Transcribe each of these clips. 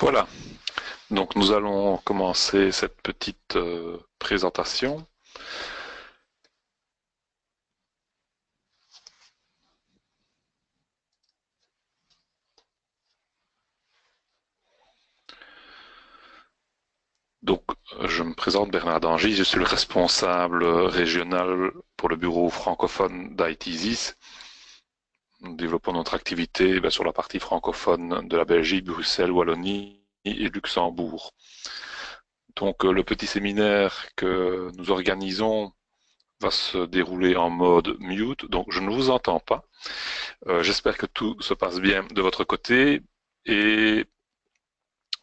Voilà, donc nous allons commencer cette petite présentation. Donc, je me présente Bernard Dangy, je suis le responsable régional pour le bureau francophone d'ITZIS. Nous développons notre activité sur la partie francophone de la Belgique, Bruxelles, Wallonie et Luxembourg. Donc, le petit séminaire que nous organisons va se dérouler en mode mute, donc je ne vous entends pas. J'espère que tout se passe bien de votre côté et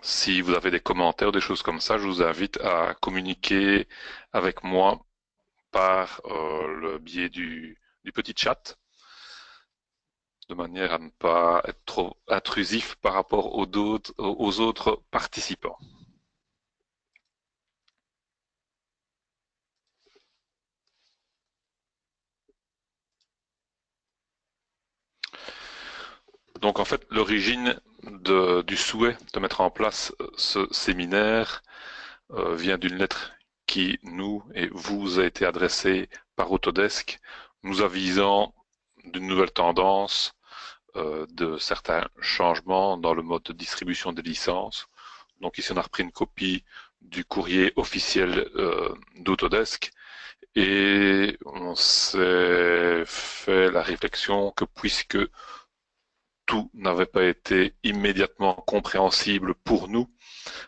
si vous avez des commentaires, des choses comme ça, je vous invite à communiquer avec moi par le biais du petit chat, de manière à ne pas être trop intrusif par rapport aux autres participants. Donc en fait, l'origine du souhait de mettre en place ce séminaire vient d'une lettre qui nous et vous a été adressée par Autodesk, nous avisant d'une nouvelle tendance, de certains changements dans le mode de distribution des licences. Donc ici on a repris une copie du courrier officiel d'Autodesk et on s'est fait la réflexion que puisque tout n'avait pas été immédiatement compréhensible pour nous,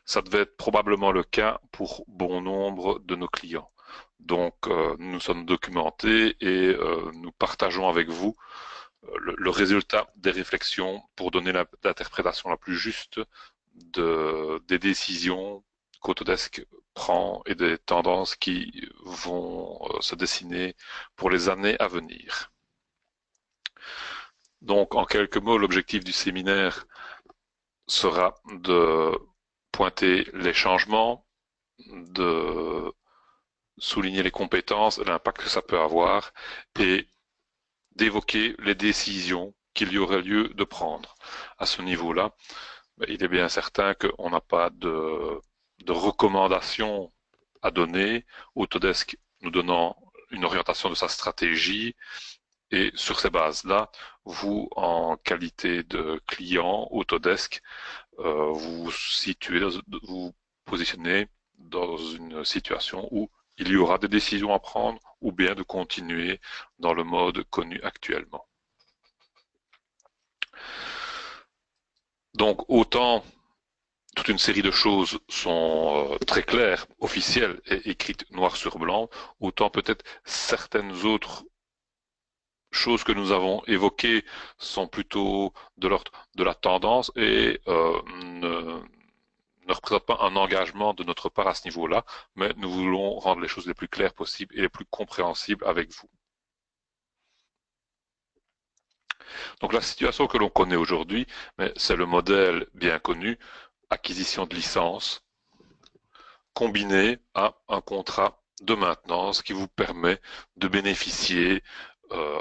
ça devait être probablement le cas pour bon nombre de nos clients. Donc nous sommes documentés et nous partageons avec vous le résultat des réflexions pour donner l'interprétation la plus juste des décisions qu'Autodesk prend et des tendances qui vont se dessiner pour les années à venir. Donc, en quelques mots, l'objectif du séminaire sera de pointer les changements, de souligner les compétences, l'impact que ça peut avoir et d'évoquer les décisions qu'il y aurait lieu de prendre. À ce niveau-là, il est bien certain qu'on n'a pas de recommandations à donner, Autodesk nous donnant une orientation de sa stratégie, et sur ces bases-là, vous, en qualité de client Autodesk, vous situez, vous positionnez dans une situation où il y aura des décisions à prendre ou bien de continuer dans le mode connu actuellement. Donc autant toute une série de choses sont très claires, officielles et écrites noir sur blanc, autant peut-être certaines autres choses que nous avons évoquées sont plutôt de l'ordre de la tendance et ne représentent pas un engagement de notre part à ce niveau-là, mais nous voulons rendre les choses les plus claires possibles et les plus compréhensibles avec vous. Donc la situation que l'on connaît aujourd'hui, c'est le modèle bien connu, acquisition de licence, combiné à un contrat de maintenance qui vous permet de bénéficier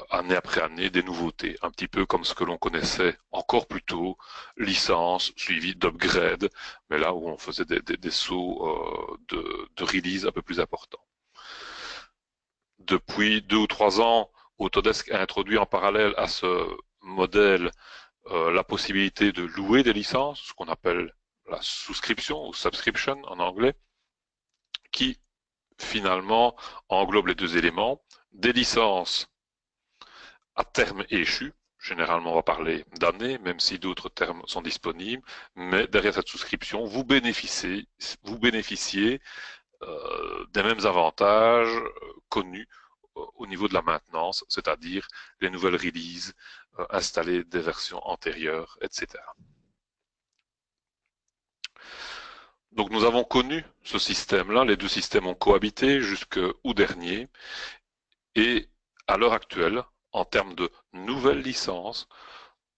année après année des nouveautés, un petit peu comme ce que l'on connaissait encore plus tôt, licence suivie d'upgrade, mais là où on faisait des sauts de release un peu plus importants. Depuis 2 ou 3 ans, Autodesk a introduit en parallèle à ce modèle la possibilité de louer des licences, ce qu'on appelle la souscription ou subscription en anglais, qui finalement englobe les deux éléments, des licences à terme échu, généralement on va parler d'années, même si d'autres termes sont disponibles, mais derrière cette souscription, vous bénéficiez des mêmes avantages connus au niveau de la maintenance, c'est-à-dire les nouvelles releases, installer des versions antérieures, etc. Donc nous avons connu ce système-là, les deux systèmes ont cohabité jusqu'au dernier, et à l'heure actuelle, en termes de nouvelles licences,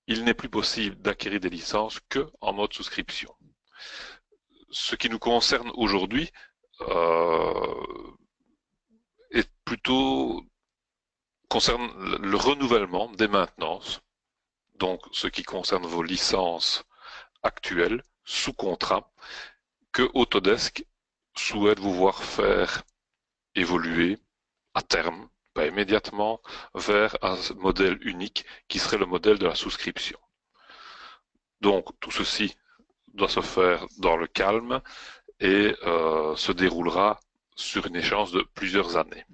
il n'est plus possible d'acquérir des licences que en mode souscription. Ce qui nous concerne aujourd'hui est plutôt concerne le renouvellement des maintenances, donc ce qui concerne vos licences actuelles, sous contrat que Autodesk souhaite vous voir faire évoluer à terme, pas immédiatement, vers un modèle unique qui serait le modèle de la souscription. Donc tout ceci doit se faire dans le calme et se déroulera sur une échéance de plusieurs années.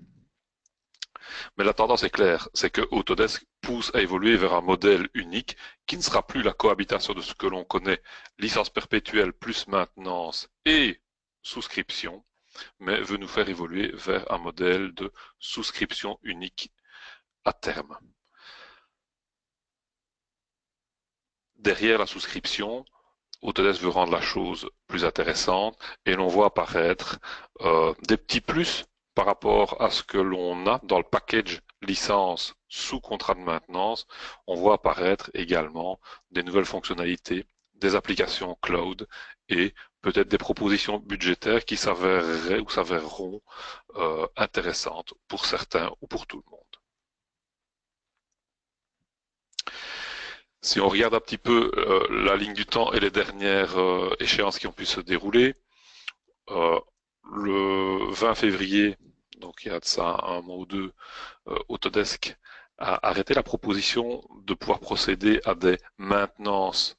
Mais la tendance est claire, c'est que Autodesk pousse à évoluer vers un modèle unique qui ne sera plus la cohabitation de ce que l'on connaît, licence perpétuelle plus maintenance et souscription, mais veut nous faire évoluer vers un modèle de souscription unique à terme. Derrière la souscription, Autodesk veut rendre la chose plus intéressante et l'on voit apparaître des petits plus par rapport à ce que l'on a dans le package licence sous contrat de maintenance. On voit apparaître également des nouvelles fonctionnalités, des applications cloud et peut-être des propositions budgétaires qui s'avéreraient ou s'avéreront intéressantes pour certains ou pour tout le monde. Si on regarde un petit peu la ligne du temps et les dernières échéances qui ont pu se dérouler, le 20 février, donc il y a de ça un mois ou deux, Autodesk a arrêté la proposition de pouvoir procéder à des maintenances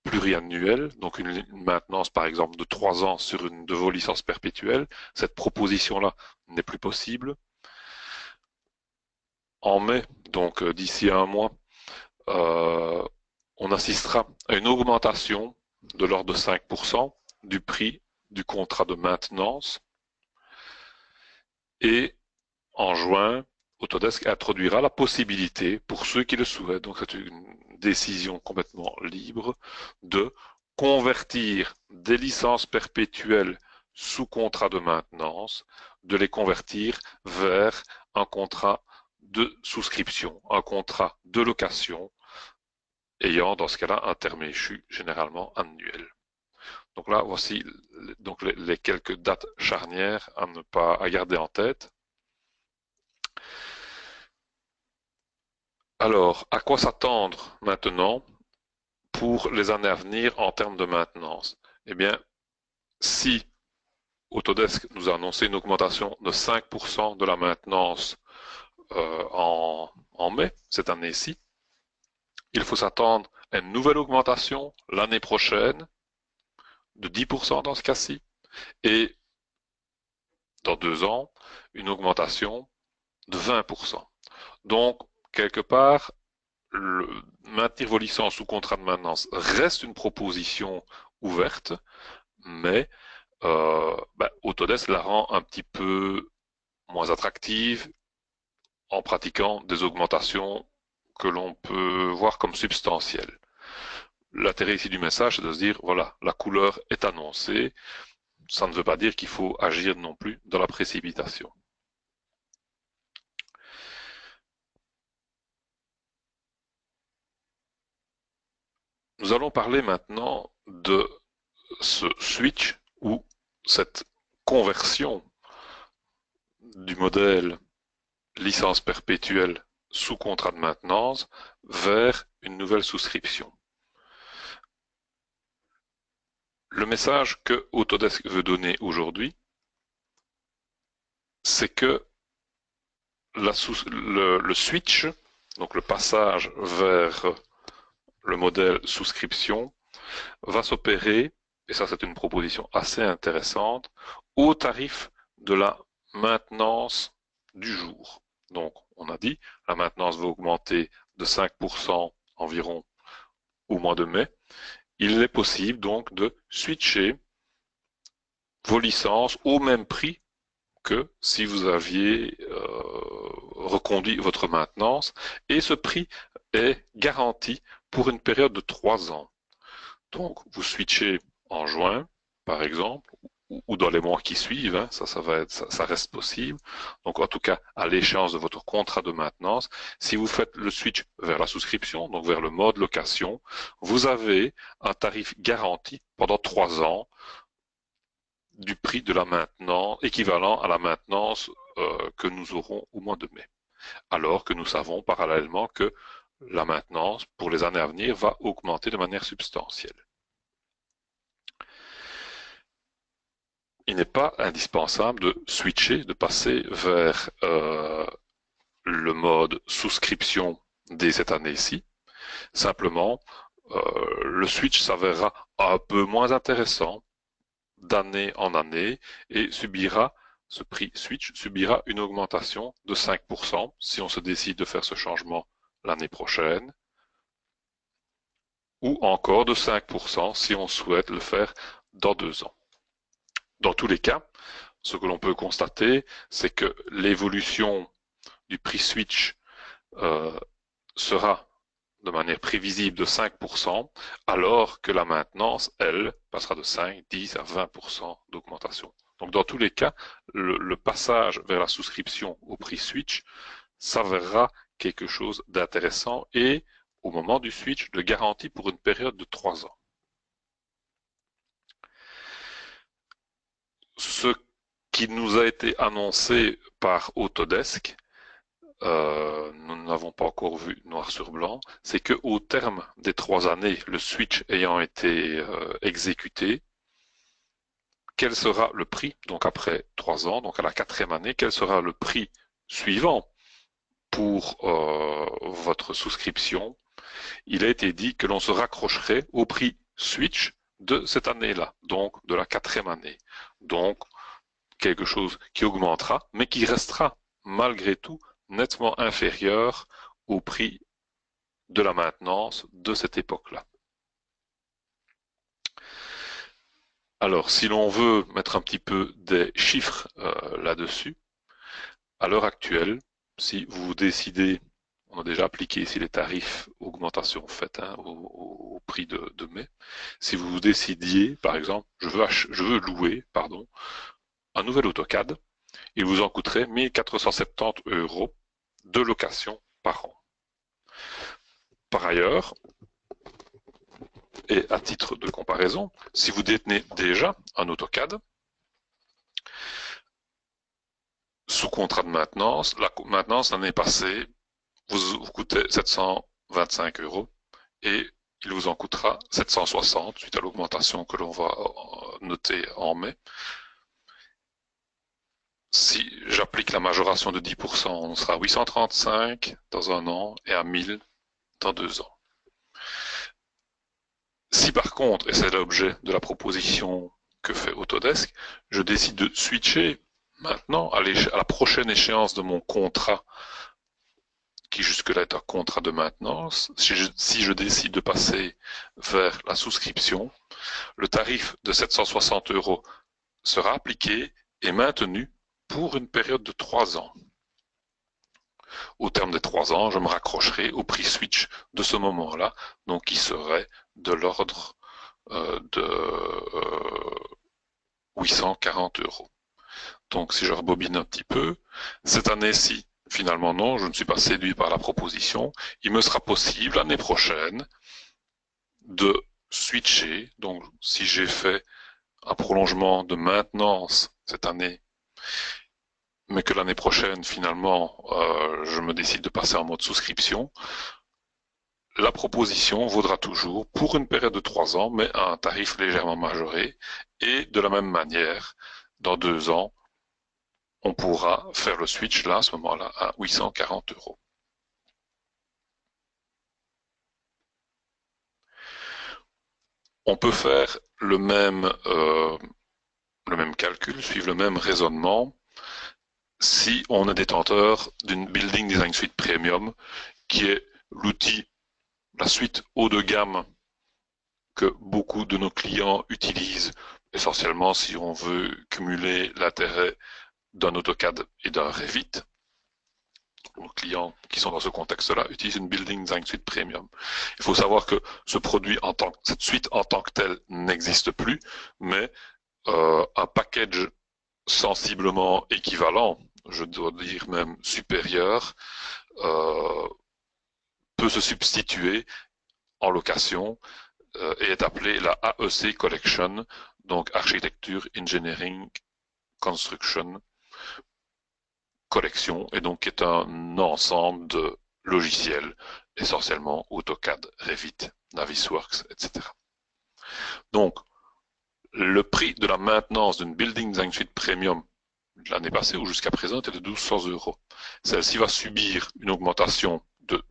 pluriannuelles, donc une maintenance par exemple de 3 ans sur une de vos licences perpétuelles. Cette proposition-là n'est plus possible. En mai, donc d'ici un mois, on assistera à une augmentation de l'ordre de 5% du prix du contrat de maintenance. Et en juin, Autodesk introduira la possibilité, pour ceux qui le souhaitent, donc c'est une décision complètement libre, de convertir des licences perpétuelles sous contrat de maintenance, de les convertir vers un contrat de souscription, un contrat de location, ayant dans ce cas-là un terme échu, généralement annuel. Donc là, voici donc les quelques dates charnières à garder en tête. Alors, à quoi s'attendre maintenant pour les années à venir en termes de maintenance? Eh bien, si Autodesk nous a annoncé une augmentation de 5% de la maintenance en mai, cette année-ci, il faut s'attendre à une nouvelle augmentation l'année prochaine de 10% dans ce cas-ci, et dans 2 ans, une augmentation de 20%. Donc, quelque part, maintenir vos licences sous contrat de maintenance reste une proposition ouverte, mais Autodesk la rend un petit peu moins attractive en pratiquant des augmentations que l'on peut voir comme substantielles. L'intérêt ici du message, c'est de se dire, voilà, la couleur est annoncée. Ça ne veut pas dire qu'il faut agir non plus dans la précipitation. Nous allons parler maintenant de ce switch ou cette conversion du modèle licence perpétuelle sous contrat de maintenance vers une nouvelle souscription. Le message que Autodesk veut donner aujourd'hui, c'est que le switch, donc le passage vers le modèle souscription, va s'opérer, et ça c'est une proposition assez intéressante, au tarif de la maintenance du jour. Donc on a dit, la maintenance va augmenter de 5% environ au mois de mai. Il est possible donc de switcher vos licences au même prix que si vous aviez reconduit votre maintenance, et ce prix est garanti pour une période de 3 ans. Donc vous switchez en juin, par exemple, ou dans les mois qui suivent, hein, ça reste possible. Donc en tout cas, à l'échéance de votre contrat de maintenance, si vous faites le switch vers la souscription, donc vers le mode location, vous avez un tarif garanti pendant 3 ans du prix de la maintenance, équivalent à la maintenance que nous aurons au mois de mai. Alors que nous savons parallèlement que la maintenance pour les années à venir va augmenter de manière substantielle. il n'est pas indispensable de switcher, de passer vers le mode souscription dès cette année-ci. Simplement, le switch s'avérera un peu moins intéressant d'année en année et ce prix switch subira une augmentation de 5% si on se décide de faire ce changement l'année prochaine, ou encore de 5% si on souhaite le faire dans 2 ans. Dans tous les cas, ce que l'on peut constater, c'est que l'évolution du prix switch sera de manière prévisible de 5%, alors que la maintenance, elle, passera de 5, 10 à 20% d'augmentation. Donc dans tous les cas, le passage vers la souscription au prix switch s'avérera quelque chose d'intéressant et, au moment du switch, de garantie pour une période de 3 ans. Ce qui nous a été annoncé par Autodesk, nous n'avons pas encore vu noir sur blanc, c'est que au terme des 3 années, le switch ayant été exécuté, quel sera le prix, donc après 3 ans, donc à la 4e année, quel sera le prix suivant pour votre souscription? Il a été dit que l'on se raccrocherait au prix switch de cette année-là, donc de la 4e année. Donc quelque chose qui augmentera, mais qui restera malgré tout nettement inférieur au prix de la maintenance de cette époque-là. Alors, si l'on veut mettre un petit peu des chiffres là-dessus, à l'heure actuelle, si vous décidez, on a déjà appliqué ici les tarifs augmentation faites au prix de mai, si vous décidiez, par exemple, je veux louer, un nouvel AutoCAD, il vous en coûterait 1470 € de location par an. Par ailleurs, et à titre de comparaison, si vous détenez déjà un AutoCAD, sous contrat de maintenance, la maintenance l'année passée vous coûtait 725 € et il vous en coûtera 760 suite à l'augmentation que l'on va noter en mai. Si j'applique la majoration de 10%, on sera à 835 dans un an et à 1000 dans 2 ans. Si par contre, et c'est l'objet de la proposition que fait Autodesk, je décide de switcher maintenant à la prochaine échéance de mon contrat, qui jusque-là est un contrat de maintenance, si je décide de passer vers la souscription, le tarif de 760 € sera appliqué et maintenu pour une période de 3 ans. Au terme des 3 ans, je me raccrocherai au prix switch de ce moment-là, donc qui serait de l'ordre de 840 €. Donc si je rebobine un petit peu, cette année-ci, finalement non, je ne suis pas séduit par la proposition. Il me sera possible l'année prochaine de switcher. Donc si j'ai fait un prolongement de maintenance cette année, mais que l'année prochaine, finalement, je me décide de passer en mode souscription, la proposition vaudra toujours pour une période de 3 ans, mais à un tarif légèrement majoré. Et de la même manière, dans 2 ans, on pourra faire le switch là, à ce moment-là, à 840 €. On peut faire le même calcul, suivre le même raisonnement, si on est détenteur d'une Building Design Suite Premium, qui est l'outil, la suite haut de gamme que beaucoup de nos clients utilisent, essentiellement si on veut cumuler l'intérêt d'un AutoCAD et d'un Revit. Nos clients qui sont dans ce contexte-là utilisent une Building Design Suite Premium. Il faut savoir que cette suite en tant que telle n'existe plus, mais un package sensiblement équivalent, je dois dire même supérieur, peut se substituer en location et est appelé la AEC Collection, donc Architecture, Engineering, Construction Collection, et donc est un ensemble de logiciels, essentiellement AutoCAD, Revit, Navisworks, etc. Donc, Le prix de la maintenance d'une Building Design Suite Premium de l'année passée ou jusqu'à présent était de 1200 euros. Celle-ci va subir une augmentation de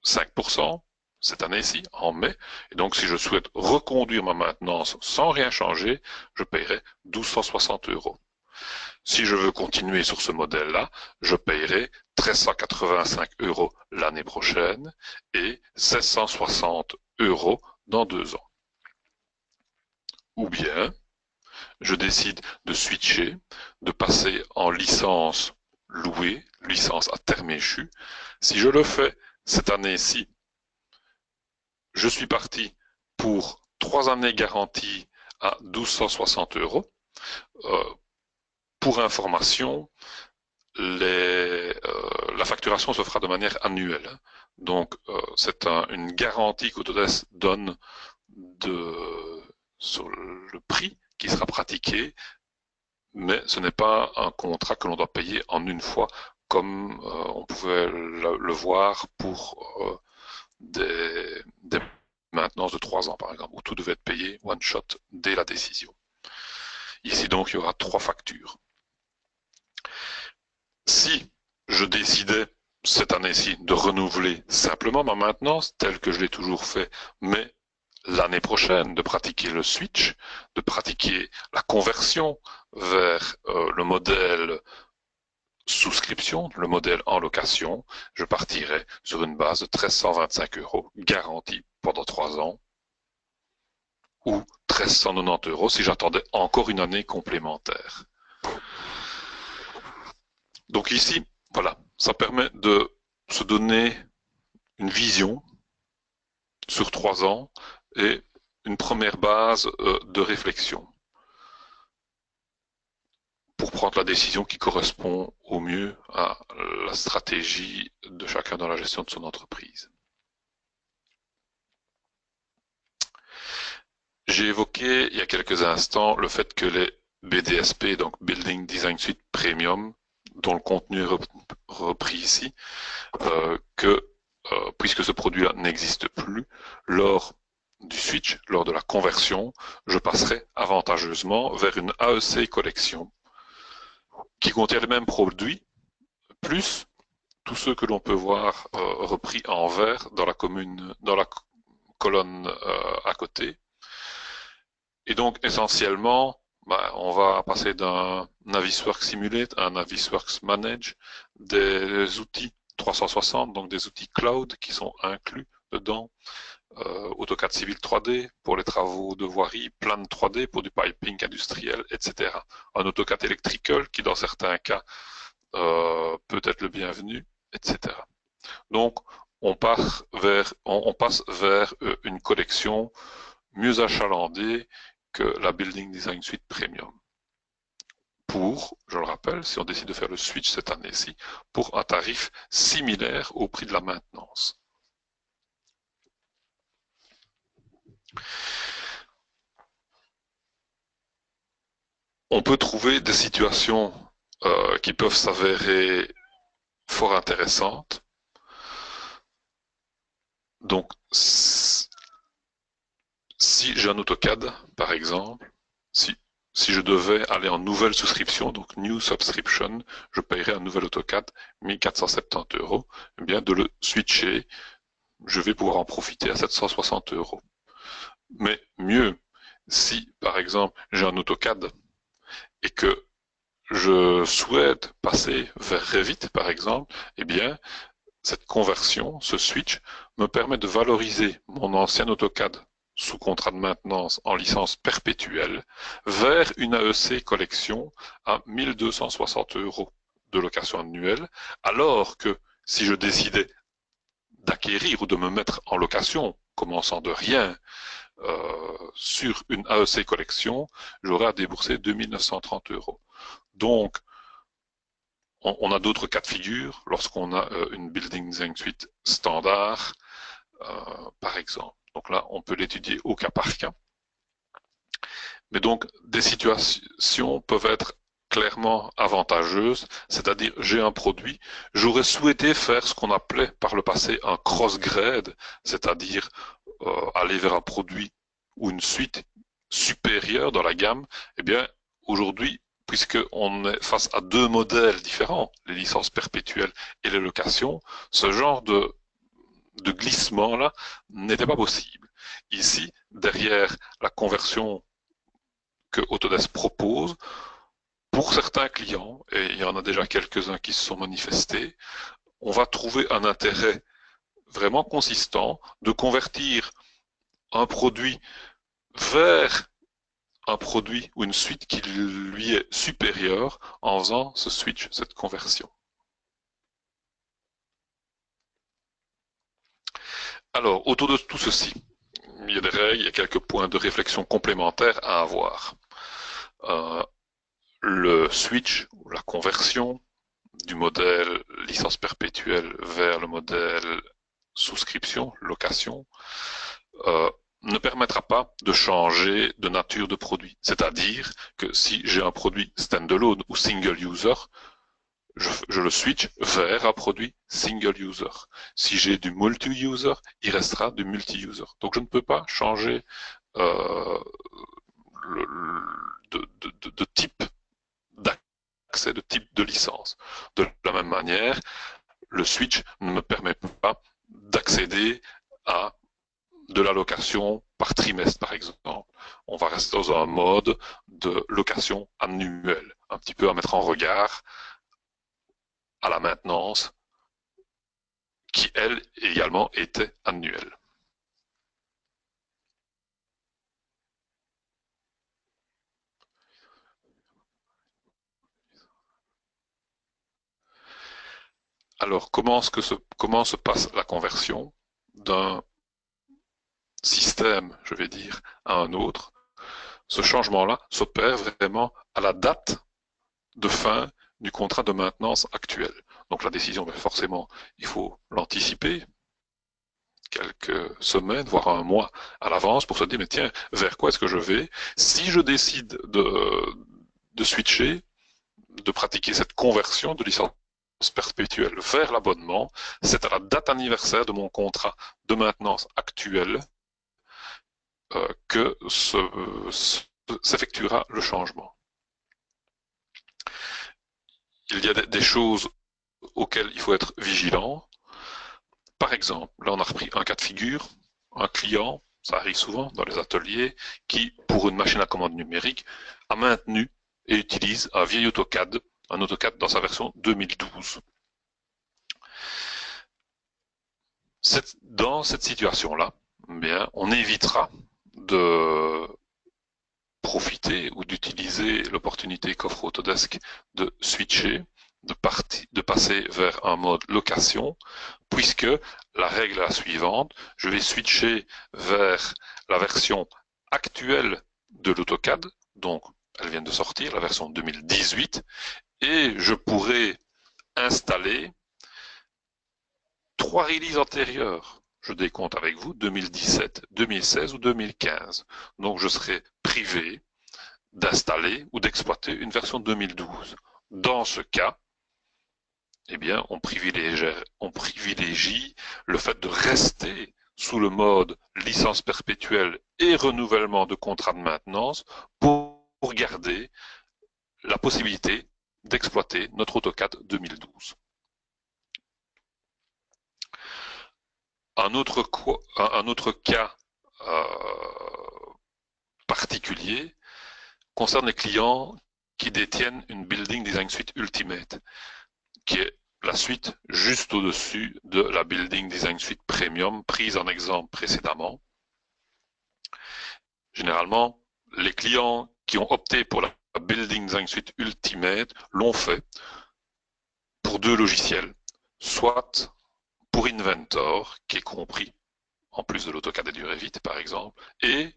5% cette année-ci, en mai. Et donc, si je souhaite reconduire ma maintenance sans rien changer, je paierai 1260 euros. Si je veux continuer sur ce modèle-là, je paierai 1385 euros l'année prochaine et 1660 euros dans 2 ans. Ou bien, je décide de switcher, de passer en licence louée, licence à terme échu. Si je le fais cette année-ci, je suis parti pour 3 années garanties à 1260 euros. Pour information, la facturation se fera de manière annuelle. Donc, c'est une garantie qu'Autodesk donne sur le prix qui sera pratiqué, mais ce n'est pas un contrat que l'on doit payer en une fois, comme on pouvait le voir pour des maintenances de 3 ans, par exemple, où tout devait être payé one shot dès la décision. Ici, donc, il y aura 3 factures. Si je décidais cette année-ci de renouveler simplement ma maintenance, telle que je l'ai toujours fait, mais l'année prochaine de pratiquer le switch, de pratiquer la conversion vers le modèle souscription, le modèle en location, je partirai sur une base de 1325 euros garantie pendant 3 ans ou 1390 euros si j'attendais encore une année complémentaire. Donc ici, voilà, ça permet de se donner une vision sur 3 ans et une première base de réflexion pour prendre la décision qui correspond au mieux à la stratégie de chacun dans la gestion de son entreprise. J'ai évoqué il y a quelques instants le fait que les BDSP, donc Building Design Suite Premium, dont le contenu est repris ici, puisque ce produit-là n'existe plus, lors du switch, lors de la conversion, je passerai avantageusement vers une AEC collection qui contient les mêmes produits, plus tous ceux que l'on peut voir repris en vert dans la colonne à côté. Et donc, essentiellement, on va passer d'un Navisworks Simulate à un Navisworks Manage, des outils 360, donc des outils cloud qui sont inclus dedans, AutoCAD Civil 3D pour les travaux de voirie, Plan 3D pour du piping industriel, etc. Un AutoCAD Electrical qui, dans certains cas, peut être le bienvenu, etc. Donc, on passe vers une collection mieux achalandée que la Building Design Suite Premium. Pour, je le rappelle, si on décide de faire le switch cette année-ci, pour un tarif similaire au prix de la maintenance. On peut trouver des situations qui peuvent s'avérer fort intéressantes. Donc, si j'ai un AutoCAD, par exemple, si je devais aller en nouvelle souscription, donc New Subscription, je paierais un nouvel AutoCAD 1470 euros. Eh bien, de le switcher, je vais pouvoir en profiter à 760 euros. Mais mieux, si par exemple j'ai un AutoCAD et que je souhaite passer vers Revit par exemple, eh bien cette conversion, ce switch, me permet de valoriser mon ancien AutoCAD sous contrat de maintenance en licence perpétuelle vers une AEC collection à 1260 euros de location annuelle, alors que si je décidais d'acquérir ou de me mettre en location, commençant de rien, sur une AEC collection, j'aurai à débourser 2930 euros. Donc, on a d'autres cas de figure lorsqu'on a une Building Design Suite standard, par exemple. Donc là, on peut l'étudier au cas par cas. Mais donc, des situations peuvent être clairement avantageuses, c'est-à-dire j'ai un produit, j'aurais souhaité faire ce qu'on appelait par le passé un cross-grade, c'est-à-dire aller vers un produit ou une suite supérieur dans la gamme, eh bien, aujourd'hui, puisqu'on est face à deux modèles différents, les licences perpétuelles et les locations, ce genre de glissement-là n'était pas possible. Ici, derrière la conversion que Autodesk propose, pour certains clients, et il y en a déjà quelques-uns qui se sont manifestés, on va trouver un intérêt vraiment consistant de convertir un produit vers un produit ou une suite qui lui est supérieure en faisant ce switch, cette conversion. Alors, autour de tout ceci, il y a des règles, il y a quelques points de réflexion complémentaires à avoir. Euh, le switch, ou la conversion du modèle licence perpétuelle vers le modèle souscription, location, euh, ne permettra pas de changer de nature de produit. C'est-à-dire que si j'ai un produit standalone ou single user, je le switch vers un produit single user. Si j'ai du multi-user, il restera du multi-user. Donc je ne peux pas changer euh, le, de type d'accès, de type de licence. De la même manière, le switch ne me permet pas d'accéder à de la location par trimestre, par exemple. On va rester dans un mode de location annuelle, un petit peu à mettre en regard à la maintenance, qui, elle, également était annuelle. Alors, comment se passe la conversion d'un système, je vais dire, à un autre? Ce changement-là s'opère vraiment à la date de fin du contrat de maintenance actuel. Donc la décision, forcément, il faut l'anticiper quelques semaines, voire un mois à l'avance pour se dire, mais tiens, vers quoi est-ce que je vais? Si je décide de switcher, de pratiquer cette conversion de licence perpétuelle vers l'abonnement, c'est à la date anniversaire de mon contrat de maintenance actuel que s'effectuera le changement. Il y a des choses auxquelles il faut être vigilant. Par exemple, là on a repris un cas de figure, un client, ça arrive souvent dans les ateliers, qui, pour une machine à commande numérique, a maintenu et utilise un vieil AutoCAD, un AutoCAD dans sa version 2012. Dans cette situation-là, bien, on évitera de profiter ou d'utiliser l'opportunité qu'offre Autodesk de switcher, de passer vers un mode location, puisque la règle est la suivante, je vais switcher vers la version actuelle de l'AutoCAD, donc elle vient de sortir, la version 2018, et je pourrai installer 3 releases antérieures. Je décompte avec vous 2017, 2016 ou 2015. Donc je serai privé d'installer ou d'exploiter une version 2012. Dans ce cas, eh bien, on privilégie le fait de rester sous le mode licence perpétuelle et renouvellement de contrat de maintenance pour garder la possibilité d'exploiter notre AutoCAD 2012. Un autre cas particulier concerne les clients qui détiennent une Building Design Suite Ultimate, qui est la suite juste au-dessus de la Building Design Suite Premium prise en exemple précédemment. Généralement, les clients qui ont opté pour la Building Design Suite Ultimate l'ont fait pour deux logiciels, soit pour Inventor, qui est compris en plus de l'AutoCAD et du Revit par exemple, et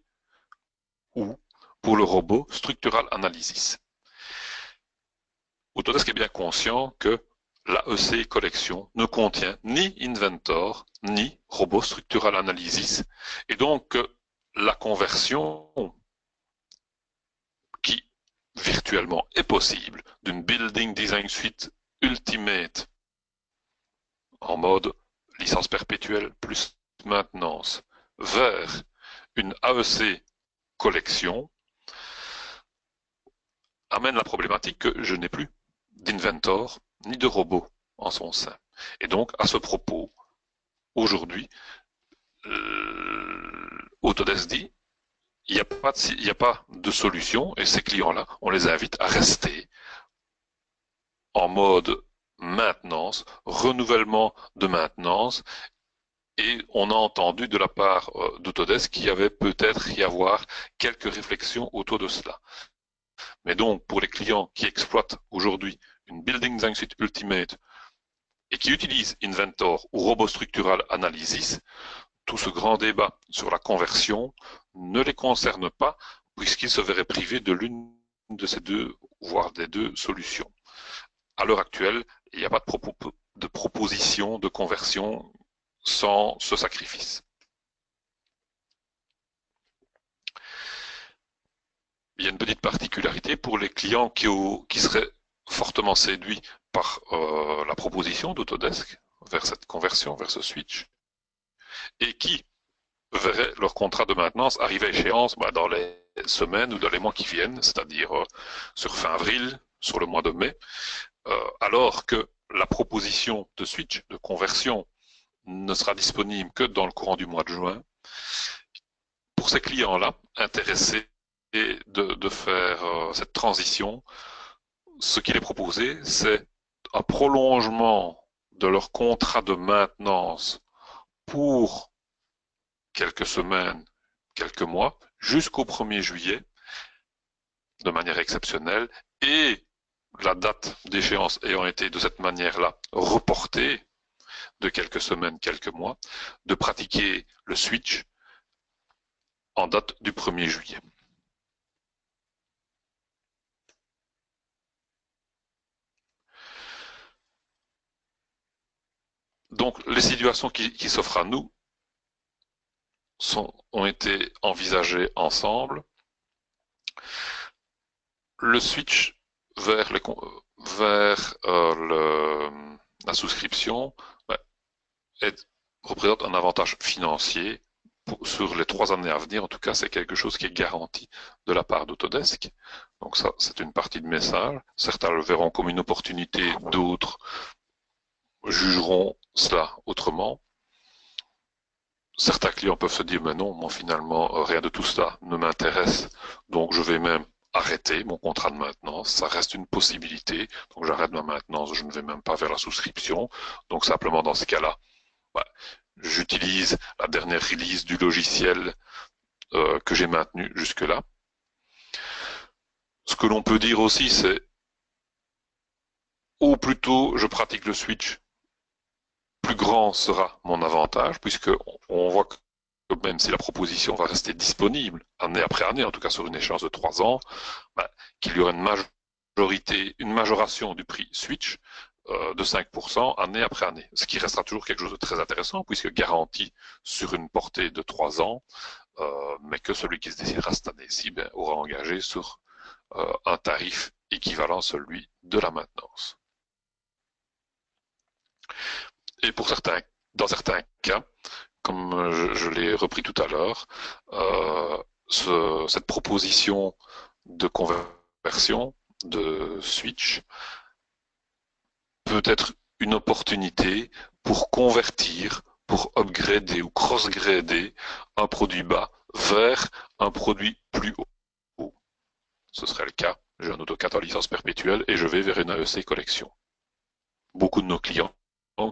ou pour le robot Structural Analysis. Autodesk est bien conscient que l'AEC Collection ne contient ni Inventor, ni Robot Structural Analysis, et donc la conversion qui virtuellement est possible d'une Building Design Suite Ultimate en mode licence perpétuelle plus maintenance vers une AEC collection amène la problématique que je n'ai plus d'inventor ni de robot en son sein. Et donc, à ce propos, aujourd'hui, Autodesk dit, il n'y a pas de solution, et ces clients-là, on les invite à rester en mode maintenance, renouvellement de maintenance, et on a entendu de la part d'Autodesk qu'il y avait peut-être y avoir quelques réflexions autour de cela. Mais donc, pour les clients qui exploitent aujourd'hui une Building Design Suite Ultimate et qui utilisent Inventor ou Robot Structural Analysis, tout ce grand débat sur la conversion ne les concerne pas puisqu'ils se verraient privés de l'une de ces deux, voire des deux solutions. À l'heure actuelle, il n'y a pas de proposition de conversion sans ce sacrifice. Il y a une petite particularité pour les clients qui seraient fortement séduits par la proposition d'Autodesk vers cette conversion, vers ce switch, et qui verraient leur contrat de maintenance arriver à échéance dans les semaines ou dans les mois qui viennent, c'est-à-dire sur fin avril, sur le mois de mai, alors que la proposition de switch, de conversion, ne sera disponible que dans le courant du mois de juin. Pour ces clients-là, intéressés de faire cette transition, ce qu'il est proposé, c'est un prolongement de leur contrat de maintenance pour quelques semaines, quelques mois, jusqu'au 1er juillet, de manière exceptionnelle, et la date d'échéance ayant été de cette manière-là reportée de quelques semaines, quelques mois, de pratiquer le switch en date du 1er juillet. Donc, les situations qui s'offrent à nous ont été envisagées ensemble. Le switch vers la souscription représente un avantage financier sur les 3 années à venir. En tout cas, c'est quelque chose qui est garanti de la part d'Autodesk. Donc ça, c'est une partie de message. Certains le verront comme une opportunité, d'autres jugeront cela autrement. Certains clients peuvent se dire, mais non, moi finalement, rien de tout cela ne m'intéresse, donc je vais même arrêter mon contrat de maintenance. Ça reste une possibilité, donc j'arrête ma maintenance, je ne vais même pas vers la souscription. Donc simplement dans ce cas-là, j'utilise la dernière release du logiciel que j'ai maintenu jusque-là. Ce que l'on peut dire aussi, c'est au plus tôt je pratique le switch, plus grand sera mon avantage, puisque on voit que même si la proposition va rester disponible année après année, en tout cas sur une échéance de 3 ans, qu'il y aura une majoration du prix switch de 5% année après année, ce qui restera toujours quelque chose de très intéressant, puisque garanti sur une portée de 3 ans, mais que celui qui se décidera cette année-ci aura engagé sur un tarif équivalent à celui de la maintenance. Et dans certains cas, comme je l'ai repris tout à l'heure, cette proposition de conversion, de switch, peut être une opportunité pour convertir, pour upgrader ou cross-grader un produit bas vers un produit plus haut. Ce serait le cas, j'ai un AutoCAD en licence perpétuelle et je vais vers une AEC collection. Beaucoup de nos clients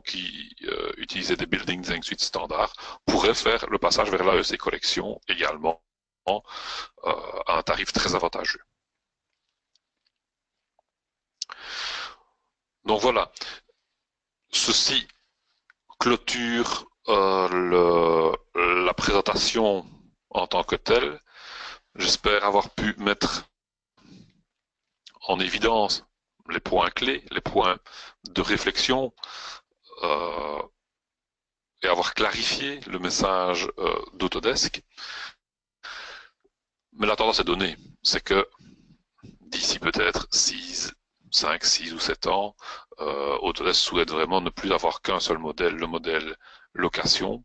qui utilisaient des Building Design Suite standards pourraient faire le passage vers l'AEC collection également à un tarif très avantageux. Donc voilà, ceci clôture la présentation en tant que telle. J'espère avoir pu mettre en évidence les points clés, les points de réflexion et avoir clarifié le message d'Autodesk. Mais la tendance est donnée, c'est que d'ici peut-être 5, 6 ou 7 ans, Autodesk souhaite vraiment ne plus avoir qu'un seul modèle, le modèle location.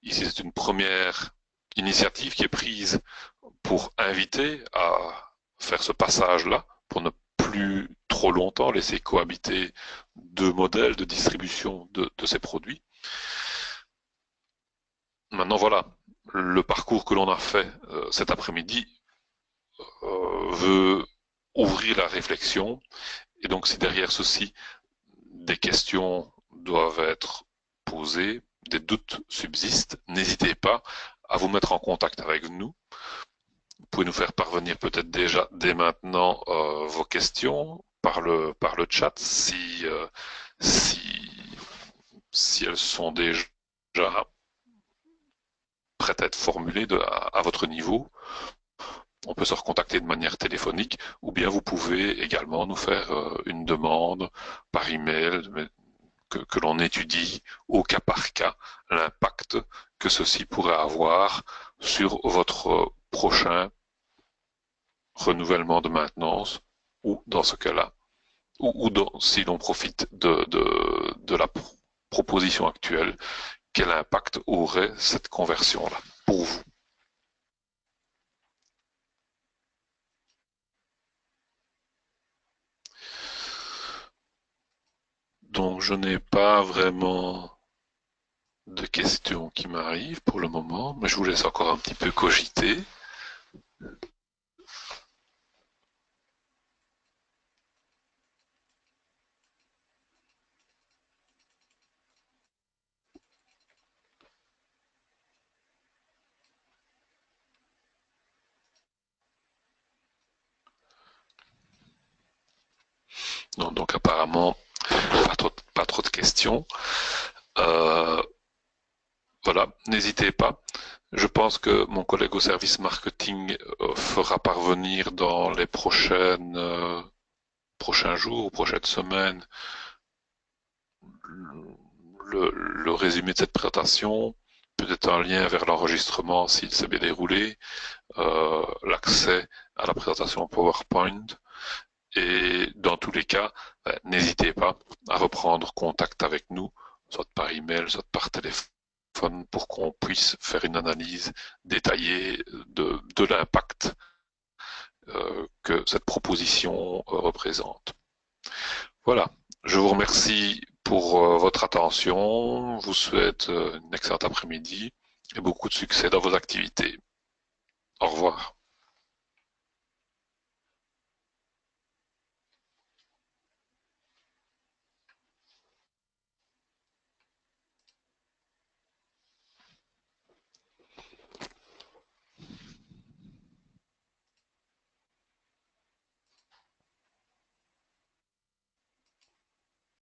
Ici, c'est une première initiative qui est prise pour inviter à faire ce passage-là, pour ne plus trop longtemps laisser cohabiter deux modèles de distribution de ces produits. Maintenant, voilà, le parcours que l'on a fait cet après-midi veut ouvrir la réflexion. Et donc, si derrière ceci, des questions doivent être posées, des doutes subsistent, n'hésitez pas à vous mettre en contact avec nous. Vous pouvez nous faire parvenir peut-être déjà dès maintenant vos questions par le chat si, si elles sont déjà prêtes à être formulées à votre niveau. On peut se recontacter de manière téléphonique ou bien vous pouvez également nous faire une demande par email que l'on étudie au cas par cas l'impact que ceci pourrait avoir sur votre prochain renouvellement de maintenance ou dans ce cas-là, si l'on profite de la proposition actuelle, quel impact aurait cette conversion-là pour vous? Donc je n'ai pas vraiment de questions qui m'arrivent pour le moment, mais je vous laisse encore un petit peu cogiter. Non, donc apparemment, pas trop de questions. Euh, voilà, n'hésitez pas. Je pense que mon collègue au service marketing fera parvenir dans les prochains jours, prochaines semaines, le résumé de cette présentation, peut-être un lien vers l'enregistrement s'il s'est bien déroulé, l'accès à la présentation PowerPoint. Et dans tous les cas, n'hésitez pas à reprendre contact avec nous, soit par email, soit par téléphone, pour qu'on puisse faire une analyse détaillée de l'impact que cette proposition représente. Voilà, je vous remercie pour votre attention, je vous souhaite une excellente après-midi et beaucoup de succès dans vos activités. Au revoir.